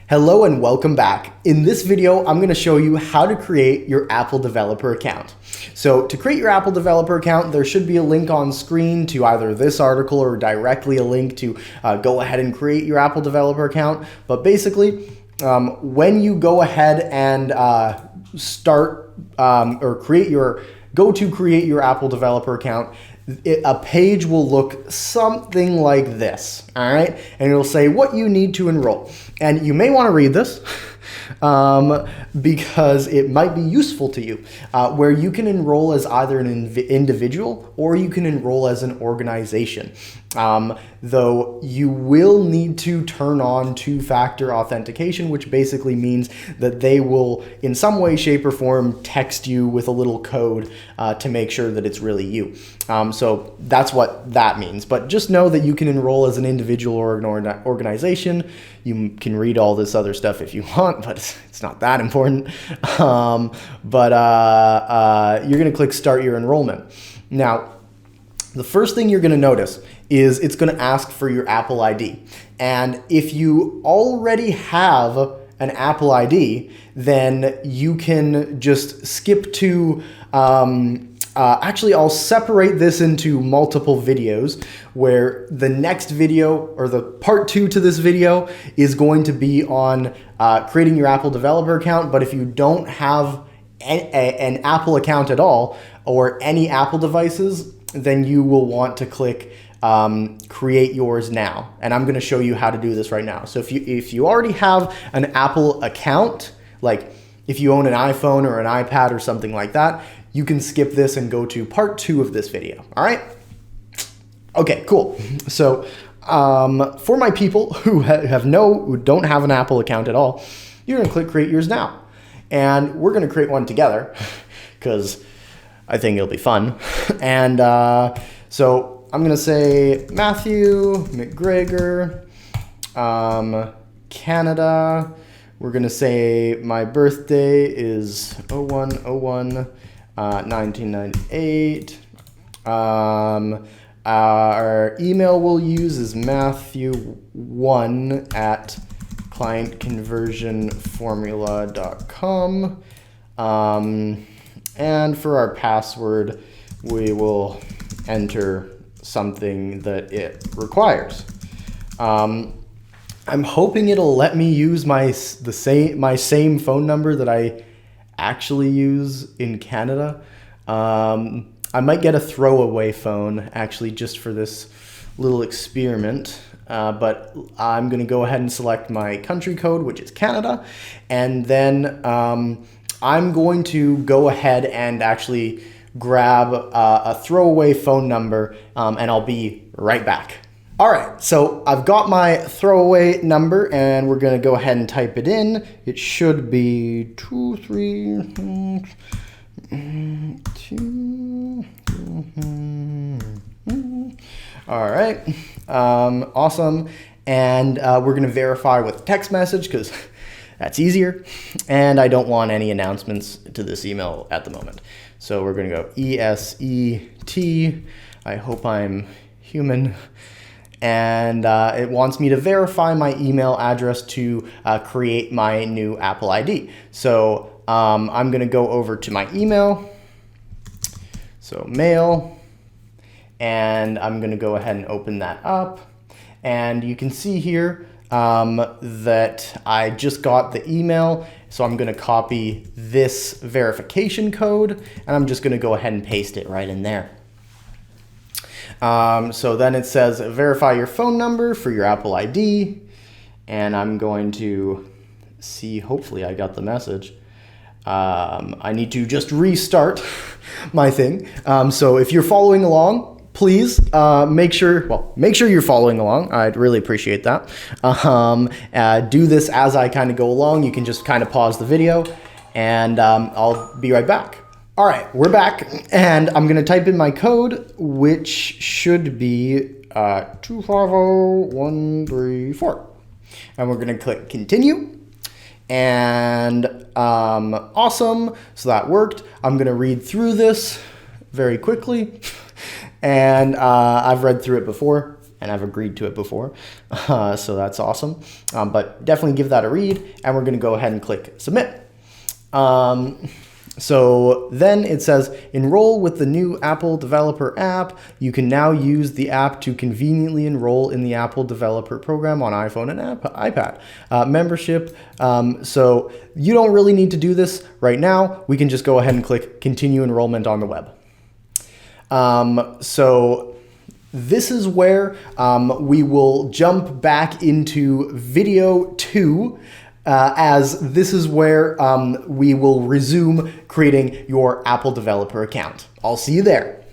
Hello and welcome back. In this video, I'm going to show you how to create your Apple developer account. So to create your Apple developer account, there should be a link on screen to either this article or directly a link to go ahead and create your Apple developer account. But basically, when you go ahead and create your Apple developer account, a page will look something like this, all right? And it'll say what you need to enroll. And you may want to read this because it might be useful to you, where you can enroll as either an individual or you can enroll as an organization. Though you will need to turn on two-factor authentication, which basically means that they will, in some way, shape, or form, text you with a little code to make sure that it's really you. So that's what that means. But just know that you can enroll as an individual or an organization. You can read all this other stuff if you want, but it's not that important. You're going to click Start Your Enrollment. Now, the first thing you're going to notice is it's going to ask for your Apple ID. And if you already have an Apple ID, then you can just skip to, actually I'll separate this into multiple videos, where the next video, or the part 2 to this video, is going to be on creating your Apple developer account. But if you don't have an Apple account at all, or any Apple devices, then you will want to click create yours now. And I'm going to show you how to do this right now. So if you already have an Apple account, like if you own an iPhone or an iPad or something like that, you can skip this and go to part 2 of this video. All right. Okay, cool. So for my people who don't have an Apple account at all, you're going to click create yours now. And we're going to create one together because I think it'll be fun. And so I'm going to say Matthew McGregor, Canada. We're going to say my birthday is 01/01/1998. Our email we'll use is matthew1@clientconversionformula.com. And for our password, we will enter something that it requires. I'm hoping it'll let me use my same phone number that I actually use in Canada. I might get a throwaway phone actually just for this little experiment. But I'm going to go ahead and select my country code, which is Canada, and then I'm going to go ahead and actually grab a throwaway phone number, and I'll be right back. All right, so I've got my throwaway number, and we're going to go ahead and type it in. It should be 23 2. All right, awesome. And we're going to verify with text message because that's easier. And I don't want any announcements to this email at the moment. So we're going to go ESET. I hope I'm human. And it wants me to verify my email address to create my new Apple ID. So I'm going to go over to my email. So mail. And I'm going to go ahead and open that up. And you can see here that I just got the email. So I'm going to copy this verification code, and I'm just going to go ahead and paste it right in there. So then it says verify your phone number for your Apple ID. And I'm going to see, hopefully I got the message. I need to just restart my thing. So if you're following along, please make sure you're following along. I'd really appreciate that. Do this as I kind of go along. You can just kind of pause the video, and I'll be right back. All right, we're back, and I'm going to type in my code, which should be 250134. And we're going to click continue. And awesome, so that worked. I'm going to read through this very quickly. And I've read through it before, and I've agreed to it before, so that's awesome. But definitely give that a read, and we're going to go ahead and click submit. So then it says, enroll with the new Apple Developer app. You can now use the app to conveniently enroll in the Apple Developer Program on iPhone and iPad. Membership, so you don't really need to do this right now. We can just go ahead and click continue enrollment on the web. So this is where we will jump back into video 2. As this is where we will resume creating your Apple Developer account. I'll see you there.